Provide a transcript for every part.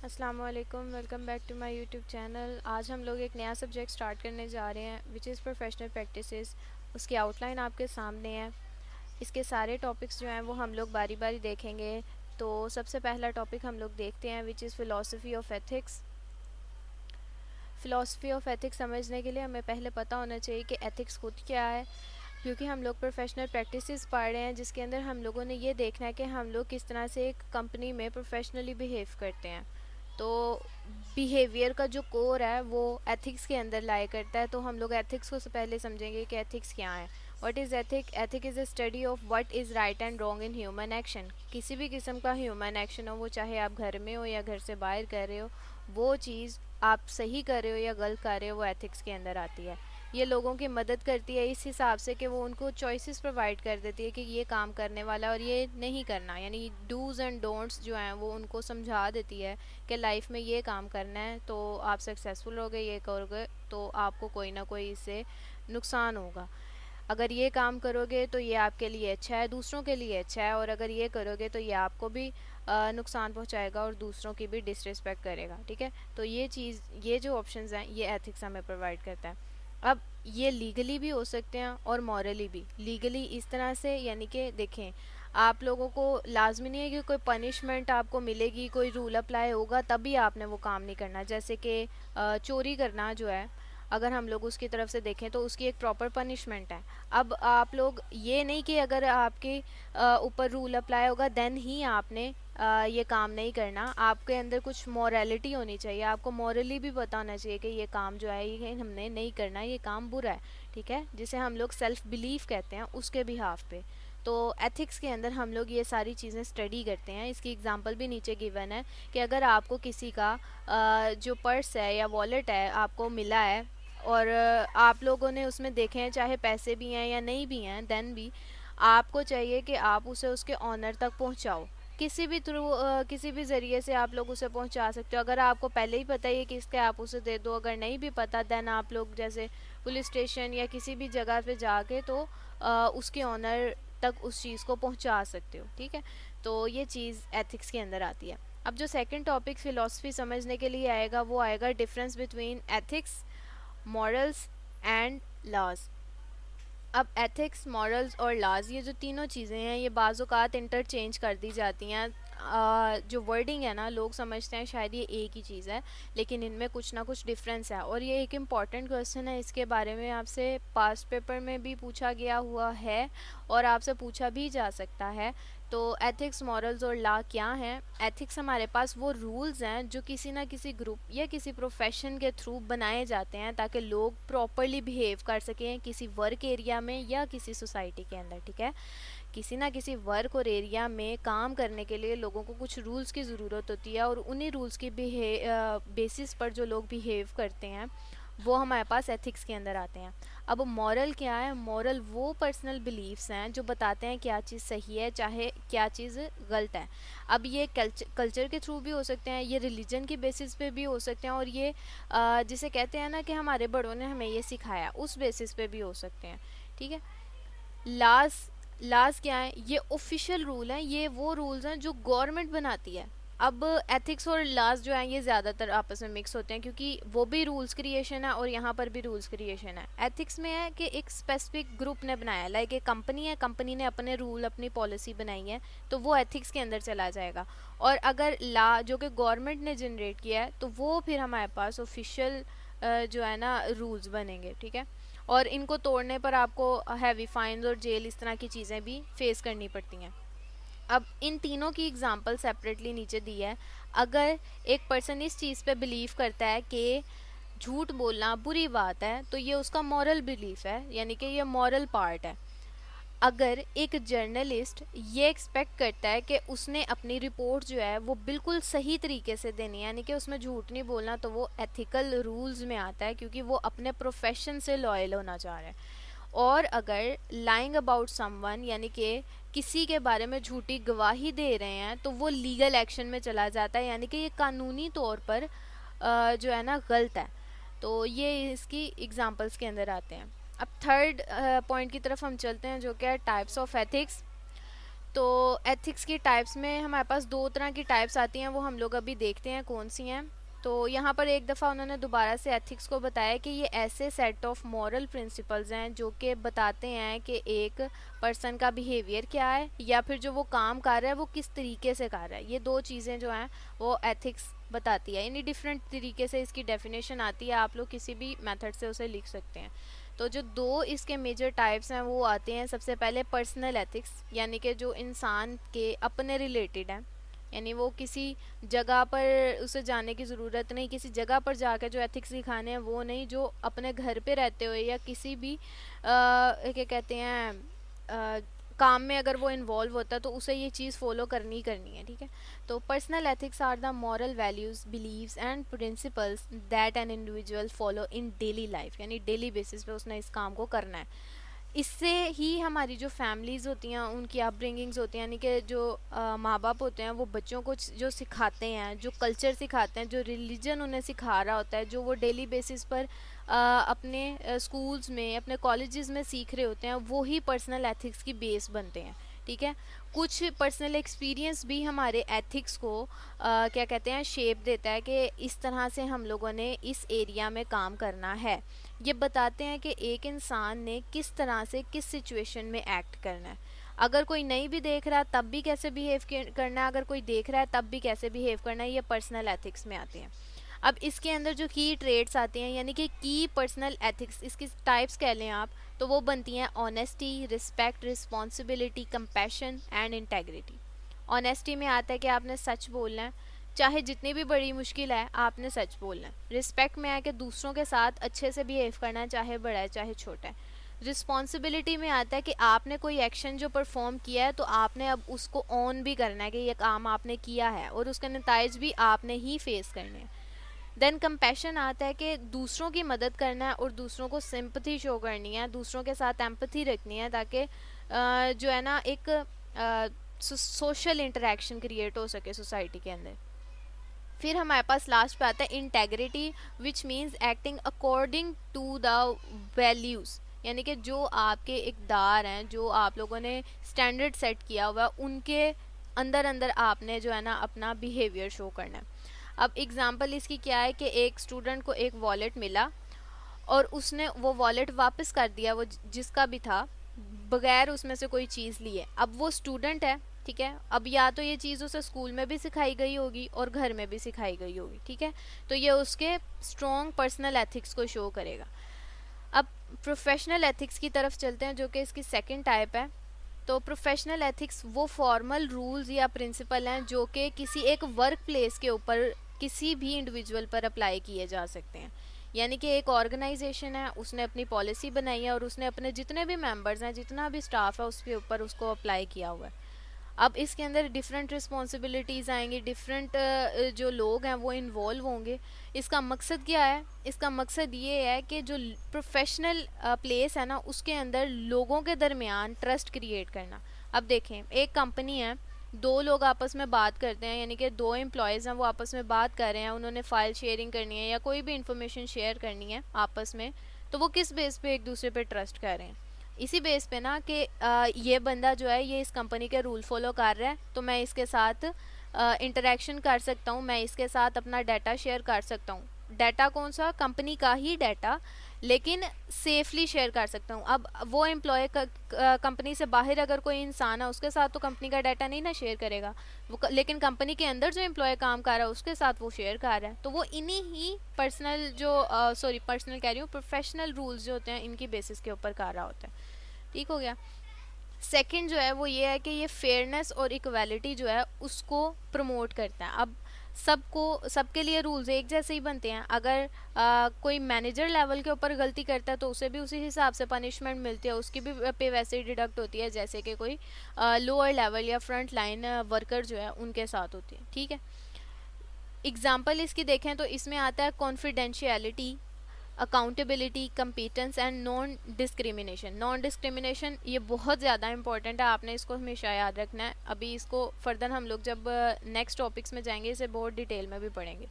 अस्सलाम वालेकुम, welcome back to my YouTube channel. आज हम लोग एक नया सब्जेक्ट स्टार्ट करने जा रहे हैं विच इज़ प्रोफेशनल प्रैक्टिसेस। उसकी आउटलाइन आपके सामने है। इसके सारे टॉपिक्स जो हैं वो हम लोग बारी बारी देखेंगे। तो सबसे पहला टॉपिक हम लोग देखते हैं which is philosophy of ethics. Philosophy of ethics समझने के लिए हमें पहले पता होना चाहिए कि एथिक्स खुद क्या है, क्योंकि हम लोग प्रोफेशनल प्रैक्टिसेस पढ़ रहे हैं जिसके अंदर हम लोगों ने ये देखना है कि हम लोग किस तरह से एक कंपनी में प्रोफेशनली बिहेव करते हैं। तो बिहेवियर का जो कोर है वो एथिक्स के अंदर लाई करता है। तो हम लोग एथिक्स को से पहले समझेंगे कि एथिक्स क्या है। What is ethic? Ethic is a study of what is right and wrong in human action. किसी भी किस्म का ह्यूमन एक्शन हो, वो चाहे आप घर में हो या घर से बाहर कर रहे हो, वो चीज़ आप सही कर रहे हो या गलत कर रहे हो, वो एथिक्स के अंदर आती है। ये लोगों की मदद करती है इस हिसाब से कि वो उनको चॉइसेस प्रोवाइड कर देती है कि ये काम करने वाला और ये नहीं करना, यानी डूज़ एंड डोंट्स जो हैं वो उनको समझा देती है कि लाइफ में ये काम करना है तो आप सक्सेसफुल होगे, ये करोगे तो आपको कोई ना कोई इससे नुकसान होगा। अगर ये काम करोगे तो ये आपके लिए अच्छा है, दूसरों के लिए अच्छा है, और अगर ये करोगे तो ये आपको भी नुकसान पहुंचाएगा और दूसरों की भी डिसरिस्पेक्ट करेगा। ठीक है, तो ये चीज़, ये जो ऑप्शंस हैं ये एथिक्स हमें प्रोवाइड करता है। अब ये लीगली भी हो सकते हैं और मॉरली भी। लीगली इस तरह से, यानी कि देखें, आप लोगों को लाजमी नहीं है कि कोई पनिशमेंट आपको मिलेगी, कोई रूल अप्लाई होगा तभी आपने वो काम नहीं करना। जैसे कि चोरी करना जो है, अगर हम लोग उसकी तरफ से देखें तो उसकी एक प्रॉपर पनिशमेंट है। अब आप लोग ये नहीं कि अगर आपके ऊपर रूल अप्लाई होगा देन ही आपने ये काम नहीं करना। आपके अंदर कुछ मॉरलिटी होनी चाहिए, आपको मॉरली भी पता होना चाहिए कि ये काम जो है ये हमने नहीं करना, ये काम बुरा है। ठीक है, जिसे हम लोग सेल्फ बिलीफ कहते हैं, उसके बिहाफ पे। तो एथिक्स के अंदर हम लोग ये सारी चीज़ें स्टडी करते हैं। इसकी एग्जांपल भी नीचे गिवन है कि अगर आपको किसी का जो पर्स है या वॉलेट है आपको मिला है, और आप लोगों ने उसमें देखे हैं चाहे पैसे भी हैं या नहीं भी हैं, देन भी आपको चाहिए कि आप उसे उसके ऑनर तक पहुंचाओ। किसी भी थ्रू, किसी भी ज़रिए से आप लोग उसे पहुंचा सकते हो। अगर आपको पहले ही पता है किसके, आप उसे दे दो। अगर नहीं भी पता देन आप लोग जैसे पुलिस स्टेशन या किसी भी जगह पे जाके तो उसके ऑनर तक उस चीज़ को पहुंचा सकते हो। ठीक है, तो ये चीज़ एथिक्स के अंदर आती है। अब जो सेकंड टॉपिक फ़िलासफ़ी समझने के लिए आएगा वो आएगा difference between ethics, morals and laws. अब एथिक्स, मॉरल्स और लॉज, ये जो तीनों चीज़ें हैं ये बाज़-औक़ात इंटरचेंज कर दी जाती हैं। जो वर्डिंग है ना, लोग समझते हैं शायद ये एक ही चीज़ है, लेकिन इनमें कुछ ना कुछ डिफरेंस है। और ये एक इम्पॉर्टेंट क्वेश्चन है, इसके बारे में आपसे पास्ट पेपर में भी पूछा गया हुआ है और आपसे पूछा भी जा सकता है। तो एथिक्स, मॉरल्स और लॉ क्या हैं? एथिक्स हमारे पास वो रूल्स हैं जो किसी ना किसी ग्रुप या किसी प्रोफेशन के थ्रू बनाए जाते हैं ताकि लोग प्रॉपरली बिहेव कर सकें किसी वर्क एरिया में या किसी सोसाइटी के अंदर। ठीक है, किसी ना किसी वर्क और एरिया में काम करने के लिए लोगों को कुछ रूल्स की ज़रूरत होती है, और उन्हीं रूल्स की बेसिस पर जो लोग बिहेव करते हैं वो हमारे पास एथिक्स के अंदर आते हैं। अब मॉरल क्या है? मॉरल वो पर्सनल बिलीव्स हैं जो बताते हैं क्या चीज़ सही है चाहे क्या चीज़ गलत है। अब ये कल्चर के थ्रू भी हो सकते हैं, ये रिलीजन की बेसिस पे भी हो सकते हैं, और ये जिसे कहते हैं ना कि हमारे बड़ों ने हमें ये सिखाया, उस बेसिस पे भी हो सकते हैं। ठीक है, लास्ट, लास्ट क्या है? ये ऑफिशियल रूल हैं, ये वो रूल्स हैं जो गवर्नमेंट बनाती है। अब एथिक्स और लॉज जो हैं ये ज़्यादातर आपस में मिक्स होते हैं क्योंकि वो भी रूल्स क्रिएशन है और यहाँ पर भी रूल्स क्रिएशन है। एथिक्स में है कि एक स्पेसिफिक ग्रुप ने बनाया, लाइक एक कंपनी है, कंपनी ने अपने रूल, अपनी पॉलिसी बनाई है, तो वो एथिक्स के अंदर चला जाएगा। और अगर लॉ जो कि गवर्नमेंट ने जनरेट किया है तो वो फिर हमारे पास ऑफिशियल जो है ना रूल्स बनेंगे। ठीक है, और इनको तोड़ने पर आपको हैवी फाइन्स और जेल, इस तरह की चीज़ें भी फेस करनी पड़ती हैं। अब इन तीनों की एग्जांपल सेपरेटली नीचे दी है। अगर एक पर्सन इस चीज़ पे बिलीव करता है कि झूठ बोलना बुरी बात है तो ये उसका मॉरल बिलीफ है, यानी कि ये मॉरल पार्ट है। अगर एक जर्नलिस्ट ये एक्सपेक्ट करता है कि उसने अपनी रिपोर्ट जो है वो बिल्कुल सही तरीके से देनी है, यानी कि उसमें झूठ नहीं बोलना, तो वो एथिकल रूल्स में आता है क्योंकि वो अपने प्रोफेशन से लॉयल होना चाह रहा है। और अगर लाइंग अबाउट समवन, यानी कि किसी के बारे में झूठी गवाही दे रहे हैं, तो वो लीगल एक्शन में चला जाता है, यानी कि ये कानूनी तौर पर जो है ना गलत है। तो ये इसकी एग्जांपल्स के अंदर आते हैं। अब थर्ड पॉइंट की तरफ हम चलते हैं जो क्या है टाइप्स ऑफ एथिक्स। तो एथिक्स की टाइप्स में हमारे पास दो तरह की टाइप्स आती हैं, वो हम लोग अभी देखते हैं कौन सी हैं। तो यहाँ पर एक दफ़ा उन्होंने दोबारा से एथिक्स को बताया कि ये ऐसे सेट ऑफ मॉरल प्रिंसिपल्स हैं जो कि बताते हैं कि एक पर्सन का बिहेवियर क्या है, या फिर जो वो काम कर रहा है वो किस तरीके से कर रहा है। ये दो चीज़ें जो हैं वो एथिक्स बताती है। यानी डिफरेंट तरीके से इसकी डेफिनेशन आती है, आप लोग किसी भी मेथड से उसे लिख सकते हैं। तो जो दो इसके मेजर टाइप्स हैं वो आते हैं, सबसे पहले पर्सनल एथिक्स, यानी कि जो इंसान के अपने रिलेटेड हैं, यानी वो किसी जगह पर उसे जाने की ज़रूरत नहीं, किसी जगह पर जाकर जो एथिक्स सिखाने हैं वो नहीं, जो अपने घर पे रहते हुए या किसी भी क्या कहते हैं काम में अगर वो इन्वॉल्व होता है तो उसे ये चीज़ फॉलो करनी ही करनी है, ठीक है। तो personal ethics are the moral values, beliefs and principles that an individual follow in daily life, यानी डेली बेसिस पे उसने इस काम को करना है। इससे ही हमारी जो फैमिलीज़ होती हैं उनकी अपब्रिंगिंग्स होती हैं, यानी कि जो माँ बाप होते हैं वो बच्चों को जो सिखाते हैं, जो कल्चर सिखाते हैं, जो रिलीजन उन्हें सिखा रहा होता है, जो वो डेली बेसिस पर अपने स्कूल्स में, अपने कॉलेजेस में सीख रहे होते हैं, वो ही पर्सनल एथिक्स की बेस बनते हैं, ठीक है। कुछ पर्सनल एक्सपीरियंस भी हमारे एथिक्स को क्या कहते हैं शेप देता है कि इस तरह से हम लोगों ने इस एरिया में काम करना है। ये बताते हैं कि एक इंसान ने किस तरह से किस सिचुएशन में एक्ट करना है। अगर कोई नहीं भी देख रहा है तब भी कैसे बिहेव करना है, अगर कोई देख रहा है तब भी कैसे बिहेव करना है, ये पर्सनल एथिक्स में आते हैं। अब इसके अंदर जो की ट्रेड्स आती हैं, यानी कि की पर्सनल एथिक्स, इसकी टाइप्स कह लें आप, तो वो बनती हैं honesty, respect, responsibility, compassion and integrity. Honesty में आता है कि आपने सच बोलना है, चाहे जितनी भी बड़ी मुश्किल है आपने सच बोलना है। रिस्पेक्ट में है कि दूसरों के साथ अच्छे से बिहेव करना है, चाहे बड़ा है चाहे छोटा है। रिस्पॉन्सिबिलिटी में आता है कि आपने कोई एक्शन जो परफॉर्म किया है तो आपने अब उसको ऑन भी करना है कि ये काम आपने किया है और उसके नताइज भी आपने ही फेस करने हैं। देन कंपैशन आता है कि दूसरों की मदद करना है और दूसरों को सिंपथी शो करनी है, दूसरों के साथ एम्पथी रखनी है, ताकि जो है ना एक सोशल इंटरेक्शन क्रिएट हो सके सोसाइटी के अंदर। फिर हमारे पास लास्ट पे आता है integrity, which means acting according to the values, यानी कि जो आपके इक़दार हैं, जो आप लोगों ने स्टैंडर्ड सेट किया हुआ है, उनके अंदर अंदर आपने जो है ना अपना बिहेवियर शो करना है। अब एग्जांपल इसकी क्या है कि एक स्टूडेंट को एक वॉलेट मिला और उसने वो वॉलेट वापस कर दिया, वो जिसका भी था, बगैर उसमें से कोई चीज़ लिए। अब वो स्टूडेंट है, ठीक है। अब या तो ये चीज़ उसे स्कूल में भी सिखाई गई होगी और घर में भी सिखाई गई होगी, ठीक है। तो ये उसके स्ट्रॉन्ग पर्सनल एथिक्स को शो करेगा। अब प्रोफेशनल एथिक्स की तरफ चलते हैं, जो कि इसकी सेकंड टाइप है। तो प्रोफेशनल एथिक्स वो फॉर्मल रूल्स या प्रिंसिपल हैं जो कि किसी एक वर्क प्लेस के ऊपर किसी भी इंडिविजुअल पर अप्लाई किए जा सकते हैं। यानी कि एक ऑर्गेनाइजेशन है, उसने अपनी पॉलिसी बनाई है और उसने अपने जितने भी मेंबर्स हैं, जितना भी स्टाफ है, उसके ऊपर उसको अप्लाई किया हुआ है। अब इसके अंदर डिफरेंट रिस्पॉन्सिबिलिटीज़ आएंगी, डिफरेंट जो लोग हैं वो इन्वॉल्व होंगे। इसका मकसद क्या है? इसका मकसद ये है कि जो प्रोफेशनल प्लेस है ना, उसके अंदर लोगों के दरमियान ट्रस्ट क्रिएट करना। अब देखें, एक कंपनी है, दो लोग आपस में बात करते हैं, यानी कि दो एम्प्लॉयज़ हैं, वो आपस में बात कर रहे हैं, उन्होंने फ़ाइल शेयरिंग करनी है या कोई भी इंफॉर्मेशन शेयर करनी है आपस में, तो वो किस बेस पे एक दूसरे पे ट्रस्ट कर रहे हैं? इसी बेस पे ना कि ये बंदा जो है ये इस कंपनी के रूल फॉलो कर रहा है, तो मैं इसके साथ इंटरेक्शन कर सकता हूँ, मैं इसके साथ अपना डाटा शेयर कर सकता हूँ। डाटा कौन सा? कंपनी का ही डाटा, लेकिन सेफली शेयर कर सकता हूँ। अब वो एम्प्लॉय कंपनी से बाहर अगर कोई इंसान है, उसके साथ तो कंपनी का डाटा नहीं ना शेयर करेगा वो, लेकिन कंपनी के अंदर जो एम्प्लॉय काम कर रहा है उसके साथ वो शेयर कर रहा है। तो वो इन्हीं ही पर्सनल जो पर्सनल कह रही हूँ, प्रोफेशनल रूल्स जो होते हैं, इनकी बेसिस के ऊपर कर रहा होता है। ठीक हो गया। सेकंड जो है वो ये है कि ये फेयरनेस और इक्वालिटी जो है उसको प्रमोट करता है। अब सबके लिए रूल्स एक जैसे ही बनते हैं। अगर कोई मैनेजर लेवल के ऊपर गलती करता है तो उसे भी उसी हिसाब से पनिशमेंट मिलती है, उसकी भी पे वैसे ही डिडक्ट होती है जैसे कि कोई लोअर लेवल या फ्रंट लाइन वर्कर जो है उनके साथ होती है। ठीक है, एग्जाम्पल इसकी देखें तो इसमें आता है confidentiality, accountability, कंपीटेंस and non discrimination. Non discrimination ये बहुत ज़्यादा इंपॉर्टेंट है, आपने इसको हमेशा याद रखना है। अभी इसको फर्दर हम लोग जब नेक्स्ट टॉपिक्स में जाएंगे इसे बहुत डिटेल में भी पढ़ेंगे।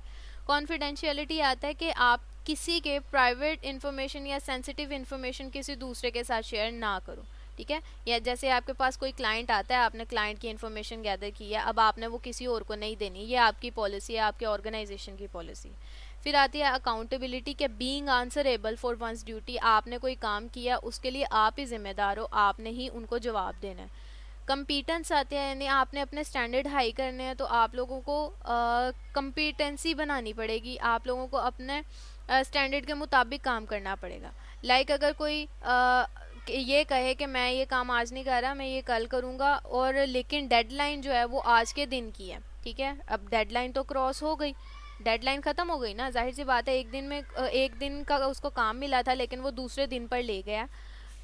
कॉन्फिडेंशियलिटी आता है कि आप किसी के प्राइवेट इन्फॉर्मेशन या सेंसिटिव इन्फॉर्मेशन किसी दूसरे के साथ शेयर ना करो। ठीक है। या जैसे आपके पास कोई क्लाइंट आता है, आपने क्लाइंट की इन्फॉर्मेशन गैदर की है, अब आपने वो किसी और को नहीं देनी, ये आपकी पॉलिसी है, आपके ऑर्गेनाइजेशन की पॉलिसी। फिर आती है अकाउंटेबिलिटी के being answerable for once duty, आपने कोई काम किया उसके लिए आप ही जिम्मेदार हो, आपने ही उनको जवाब देना है। कंपीटेंस आते हैं, यानी आपने अपने स्टैंडर्ड हाई करने हैं, तो आप लोगों को कंपीटेंसी बनानी पड़ेगी, आप लोगों को अपने स्टैंडर्ड के मुताबिक काम करना पड़ेगा। अगर कोई ये कहे कि मैं ये काम आज नहीं कर रहा, मैं ये कल करूँगा, और लेकिन डेडलाइन जो है वो आज के दिन की है, ठीक है, अब डेडलाइन तो क्रॉस हो गई, डेडलाइन ख़त्म हो गई ना, जाहिर सी बात है, एक दिन का उसको काम मिला था लेकिन वो दूसरे दिन पर ले गया,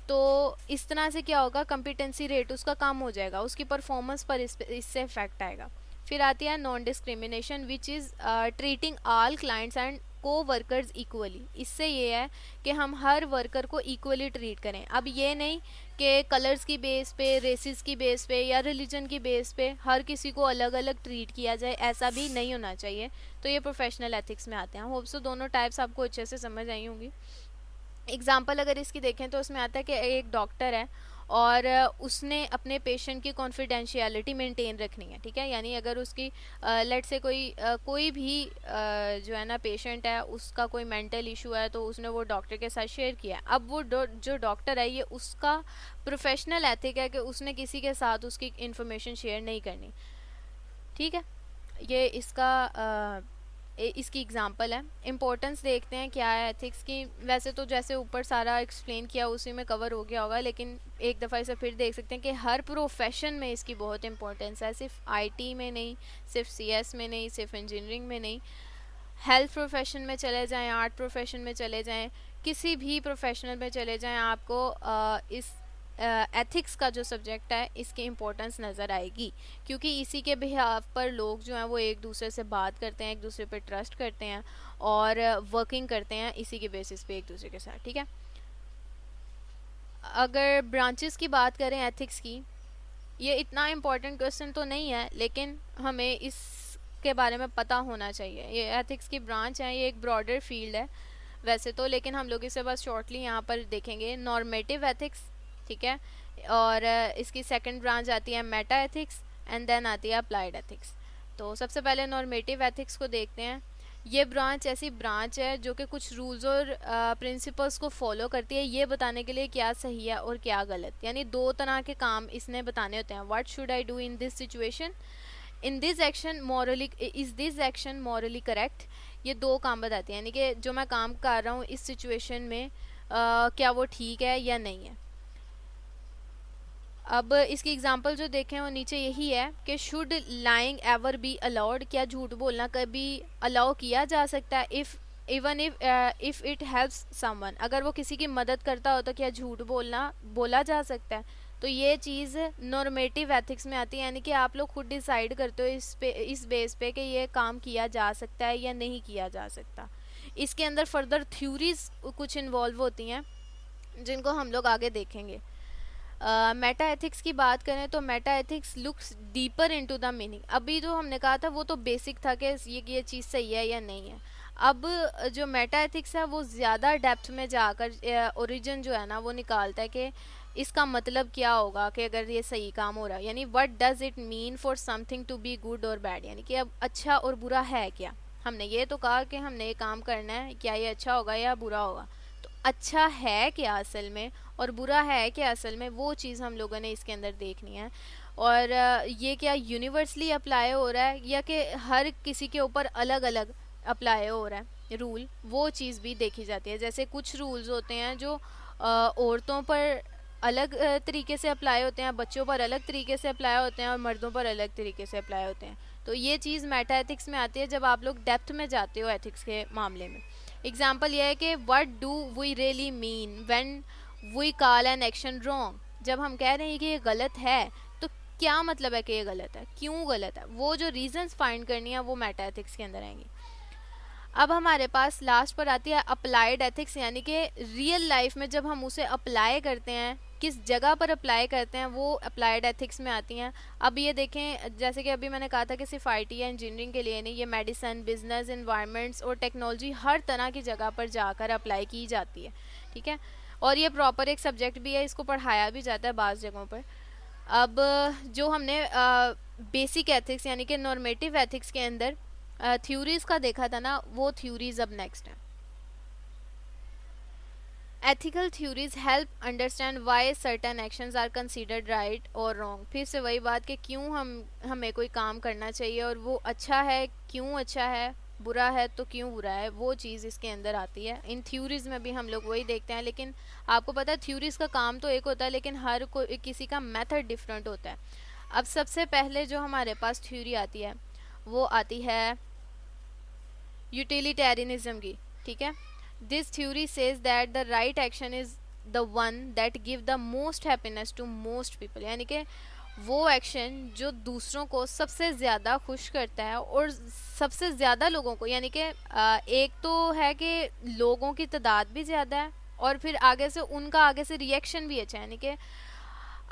तो इस तरह से क्या होगा, कंपिटेंसी रेट उसका कम हो जाएगा, उसकी परफॉर्मेंस पर इससे इफेक्ट आएगा। फिर आती है non discrimination which is treating all clients and को वर्कर्स इक्वली। इससे ये है कि हम हर वर्कर को इक्वली ट्रीट करें। अब ये नहीं कि कलर्स की बेस पे, रेसिस की बेस पे या रिलीजन की बेस पे हर किसी को अलग अलग ट्रीट किया जाए, ऐसा भी नहीं होना चाहिए। तो ये प्रोफेशनल एथिक्स में आते हैं। होप सो दोनों टाइप्स आपको अच्छे से समझ आई होंगी। एग्जाम्पल अगर इसकी देखें तो उसमें आता है कि एक डॉक्टर है और उसने अपने पेशेंट की कॉन्फिडेंशियलिटी मेंटेन रखनी है, ठीक है, यानी अगर उसकी लेट से कोई भी जो है ना पेशेंट है, उसका कोई मेंटल इशू है, तो उसने वो डॉक्टर के साथ शेयर किया है। अब वो जो डॉक्टर है, ये उसका प्रोफेशनल एथिक है कि उसने किसी के साथ उसकी इन्फॉर्मेशन शेयर नहीं करनी, ठीक है। ये इसकी एग्जांपल है। इम्पोर्टेंस देखते हैं क्या है एथिक्स की। वैसे तो जैसे ऊपर सारा एक्सप्लेन किया उसी में कवर हो गया होगा, लेकिन एक दफ़ा इसे फिर देख सकते हैं कि हर प्रोफेशन में इसकी बहुत इंपॉर्टेंस है, सिर्फ आईटी में नहीं, सिर्फ सीएस में नहीं, सिर्फ इंजीनियरिंग में नहीं, हेल्थ प्रोफेशन में चले जाएं, आर्ट प्रोफेशन में चले जाएं, किसी भी प्रोफेशनल में चले जाएं, आपको इस एथिक्स का जो सब्जेक्ट है इसकी इम्पोर्टेंस नज़र आएगी, क्योंकि इसी के बिहाफ पर लोग जो हैं वो एक दूसरे से बात करते हैं, एक दूसरे पर ट्रस्ट करते हैं और वर्किंग करते हैं इसी के बेसिस पे एक दूसरे के साथ, ठीक है। अगर ब्रांचेस की बात करें एथिक्स की, ये इतना इम्पोर्टेंट क्वेश्चन तो नहीं है, लेकिन हमें इसके बारे में पता होना चाहिए। ये एथिक्स की ब्रांच है, ये एक ब्रॉडर फील्ड है वैसे तो, लेकिन हम लोग इसे बस शॉर्टली यहाँ पर देखेंगे। नॉर्मेटिव एथिक्स, ठीक है, और इसकी सेकंड ब्रांच आती है मेटा एथिक्स एंड देन आती है अप्लाइड एथिक्स। तो सबसे पहले नॉर्मेटिव एथिक्स को देखते हैं। ये ब्रांच ऐसी ब्रांच है जो कि कुछ रूल्स और प्रिंसिपल्स को फॉलो करती है, ये बताने के लिए क्या सही है और क्या गलत, यानी दो तरह के काम इसने बताने होते हैं। What should I do in this situation, in this action morally, is this action morally correct, ये दो काम बताती है, यानी कि जो मैं काम कर रहा हूँ इस सिचुएशन में क्या वो ठीक है या नहीं है। अब इसकी एग्जांपल जो देखें वो नीचे यही है कि should lying ever be allowed, क्या झूठ बोलना कभी अलाउ किया जा सकता है, even if it helps someone, अगर वो किसी की मदद करता हो तो क्या झूठ बोला जा सकता है। तो ये चीज़ नॉर्मेटिव एथिक्स में आती है, यानी कि आप लोग खुद डिसाइड करते हो इस बेस पे कि ये काम किया जा सकता है या नहीं किया जा सकता। इसके अंदर फर्दर थ्योरीज कुछ इन्वॉल्व होती हैं जिनको हम लोग आगे देखेंगे। मेटा एथिक्स की बात करें तो Meta ethics looks deeper into the meaning. अभी जो हमने कहा था वो तो बेसिक था कि ये चीज़ सही है या नहीं है। अब जो मेटा एथिक्स है वो ज़्यादा डेप्थ में जाकर ओरिजिन जो है ना वो निकालता है कि इसका मतलब क्या होगा कि अगर ये सही काम हो रहा है, यानी what does it mean for something to be good और बैड, यानी कि अब अच्छा और बुरा है क्या। हमने ये तो कहा कि हमने ये काम करना है, क्या ये अच्छा होगा या बुरा होगा, तो अच्छा है क्या असल में और बुरा है क्या असल में, वो चीज़ हम लोगों ने इसके अंदर देखनी है। और ये क्या यूनिवर्सली अप्लाई हो रहा है या कि हर किसी के ऊपर अलग अलग अप्लाई हो रहा है रूल, वो चीज़ भी देखी जाती है। जैसे कुछ रूल्स होते हैं जो औरतों पर अलग तरीके से अप्लाई होते हैं, बच्चों पर अलग तरीके से अप्लाई होते हैं और मर्दों पर अलग तरीके से अप्लाई होते हैं। तो ये चीज़ मेटा एथिक्स में आती है जब आप लोग डेप्थ में जाते हो एथिक्स के मामले में। एग्जाम्पल यह है कि what do we really mean when we call an action wrong, जब हम कह रहे हैं कि ये गलत है तो क्या मतलब है कि ये गलत है, क्यों गलत है, वो जो रीजंस फाइंड करनी है वो मेटा एथिक्स के अंदर आएंगी। अब हमारे पास लास्ट पर आती है अप्लाइड एथिक्स, यानी कि रियल लाइफ में जब हम उसे अप्लाई करते हैं, किस जगह पर अप्लाई करते हैं, वो अप्लाइड एथिक्स में आती हैं। अब ये देखें, जैसे कि अभी मैंने कहा था कि सिर्फ आईटी या इंजीनियरिंग के लिए नहीं, ये मेडिसिन, बिजनेस, एनवायरनमेंट्स और टेक्नोलॉजी हर तरह की जगह पर जाकर अप्लाई की जाती है, ठीक है। और ये प्रॉपर एक सब्जेक्ट भी है, इसको पढ़ाया भी जाता है बाज़ जगहों पर। अब जो हमने बेसिक एथिक्स यानी कि नॉर्मेटिव एथिक्स के अंदर थ्योरीज का देखा था ना, वो थ्योरीज अब नेक्स्ट है। Ethical theories help understand why certain actions are considered right और रॉन्ग। फिर से वही बात कि क्यों हमें कोई काम करना चाहिए और वो अच्छा है क्यों अच्छा है, बुरा है तो क्यों बुरा है, वो चीज़ इसके अंदर आती है। इन थ्योरीज में भी हम लोग वही देखते हैं, लेकिन आपको पता है थ्योरीज का काम तो एक होता है, लेकिन हर कोई किसी का मेथड डिफरेंट होता है। अब सबसे पहले जो हमारे पास थ्योरी आती है वो आती है यूटिलिटेरियनिज्म की, ठीक है। This theory says that the right action is the one that give the most happiness to most people, यानी कि वो एक्शन जो दूसरों को सबसे ज़्यादा खुश करता है और सबसे ज़्यादा लोगों को, यानी कि एक तो है कि लोगों की तादाद भी ज़्यादा है और फिर आगे से उनका आगे से रिएक्शन भी अच्छा है, यानी कि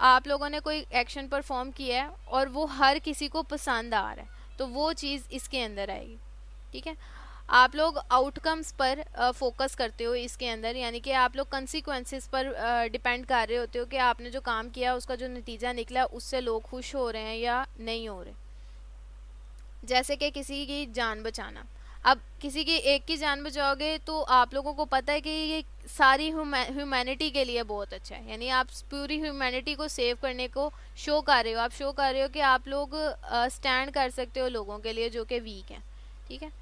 आप लोगों ने कोई एक्शन परफॉर्म किया है और वो हर किसी को पसंद आ रहा है, तो वो चीज़ इसके अंदर आएगी, ठीक है। आप लोग आउटकम्स पर फोकस करते हो इसके अंदर, यानी कि आप लोग कंसिक्वेंसेस पर डिपेंड कर रहे होते हो कि आपने जो काम किया उसका जो नतीजा निकला उससे लोग खुश हो रहे हैं या नहीं हो रहे। जैसे कि किसी की जान बचाना, अब किसी की एक की जान बचाओगे तो आप लोगों को पता है कि ये सारी ह्यूमैनिटी के लिए बहुत अच्छा है, यानी आप पूरी ह्यूमैनिटी को सेव करने को शो कर रहे हो, आप शो कर रहे हो कि आप लोग स्टैंड कर सकते हो लोगों के लिए जो कि वीक हैं, ठीक है।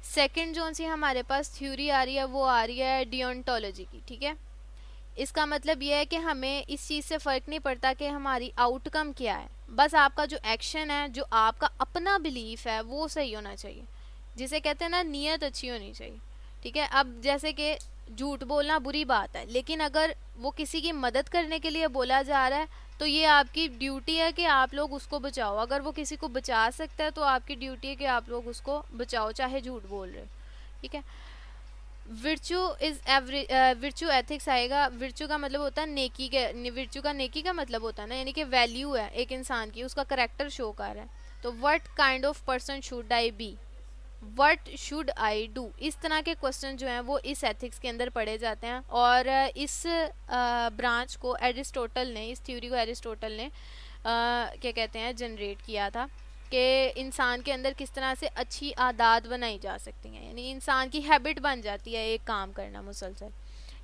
सेकंड जो सी हमारे पास थ्योरी आ रही है वो आ रही है डियोंटोलॉजी की, ठीक है। इसका मतलब ये है कि हमें इस चीज़ से फ़र्क नहीं पड़ता कि हमारी आउटकम क्या है, बस आपका जो एक्शन है, जो आपका अपना बिलीफ है वो सही होना चाहिए, जिसे कहते हैं ना नीयत अच्छी होनी चाहिए, ठीक है। अब जैसे कि झूठ बोलना बुरी बात है, लेकिन अगर वो किसी की मदद करने के लिए बोला जा रहा है तो ये आपकी ड्यूटी है कि आप लोग उसको बचाओ। अगर वो किसी को बचा सकता है तो आपकी ड्यूटी है कि आप लोग उसको बचाओ, चाहे झूठ बोल रहे हो, ठीक है। विर्चू इज विर्चू एथिक्स आएगा। विर्चू का मतलब होता है नेकी के, विर्चू का नेकी का मतलब होता है ना, यानी कि वैल्यू है एक इंसान की, उसका करेक्टर शो कर रहा है। तो what kind of person should I be, what should I do, इस तरह के क्वेश्चन जो हैं वो इस एथिक्स के अंदर पढ़े जाते हैं। और इस ब्रांच को एरिस्टोटल ने, इस थ्योरी को एरिस्टोटल ने क्या कहते हैं जनरेट किया था कि इंसान के अंदर किस तरह से अच्छी आदत बनाई जा सकती हैं, यानी इंसान की हैबिट बन जाती है एक काम करना मुसलसल।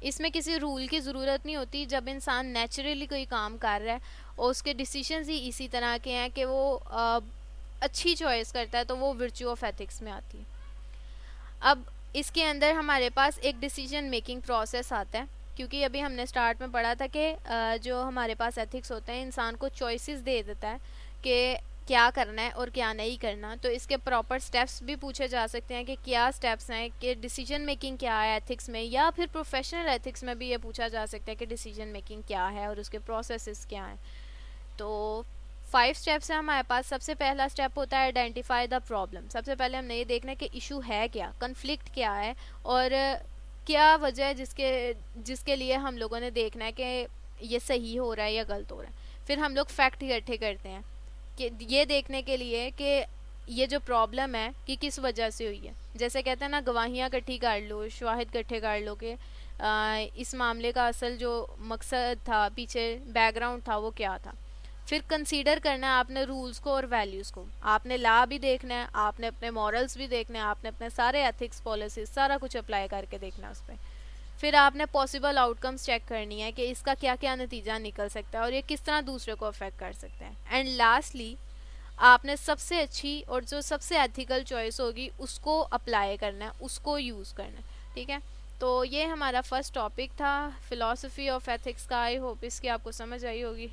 इसमें किसी रूल की ज़रूरत नहीं होती, जब इंसान नेचुरली कोई काम कर रहा है और उसके डिसीजंस ही इसी तरह के हैं कि वो अच्छी चॉइस करता है, तो वो वर्च्यू ऑफ एथिक्स में आती है। अब इसके अंदर हमारे पास एक डिसीजन मेकिंग प्रोसेस आता है, क्योंकि अभी हमने स्टार्ट में पढ़ा था कि जो हमारे पास एथिक्स होते हैं इंसान को चॉइसेस दे देता है कि क्या करना है और क्या नहीं करना। तो इसके प्रॉपर स्टेप्स भी पूछे जा सकते हैं कि क्या स्टेप्स हैं, कि डिसीजन मेकिंग क्या है एथिक्स में, या फिर प्रोफेशनल एथिक्स में भी ये पूछा जा सकता है कि डिसीजन मेकिंग क्या है और उसके प्रोसेसेस क्या हैं। तो 5 स्टेप्स हैं हमारे पास। सबसे पहला स्टेप होता है आइडेंटिफाई द प्रॉब्लम। सबसे पहले हमने ये देखना है कि इशू है क्या, कन्फ्लिक्ट क्या है और क्या वजह है जिसके लिए हम लोगों ने देखना है कि ये सही हो रहा है या गलत हो रहा है। फिर हम लोग फैक्ट इकट्ठे करते हैं कि ये देखने के लिए कि ये जो प्रॉब्लम है कि किस वजह से हुई है। जैसे कहते हैं ना, गवाहियाँ इकट्ठी कर लो, शवाहिद इकट्ठे कर लो कि इस मामले का असल जो मकसद था, पीछे बैकग्राउंड था, वो क्या था। फिर कंसीडर करना है आपने रूल्स को और वैल्यूज़ को, आपने लॉ भी देखना है, आपने अपने मॉरल्स भी देखने हैं, आपने अपने सारे एथिक्स पॉलिसीज सारा कुछ अप्लाई करके देखना है उस पर। फिर आपने पॉसिबल आउटकम्स चेक करनी है कि इसका क्या क्या नतीजा निकल सकता है और ये किस तरह दूसरे को अफेक्ट कर सकता है। एंड लास्टली आपने सबसे अच्छी और जो सबसे एथिकल चॉइस होगी उसको अप्लाई करना है, उसको यूज़ करना है, ठीक है। तो ये हमारा फर्स्ट टॉपिक था फिलॉसफी ऑफ एथिक्स का। आई होप इसकी आपको समझ आई होगी।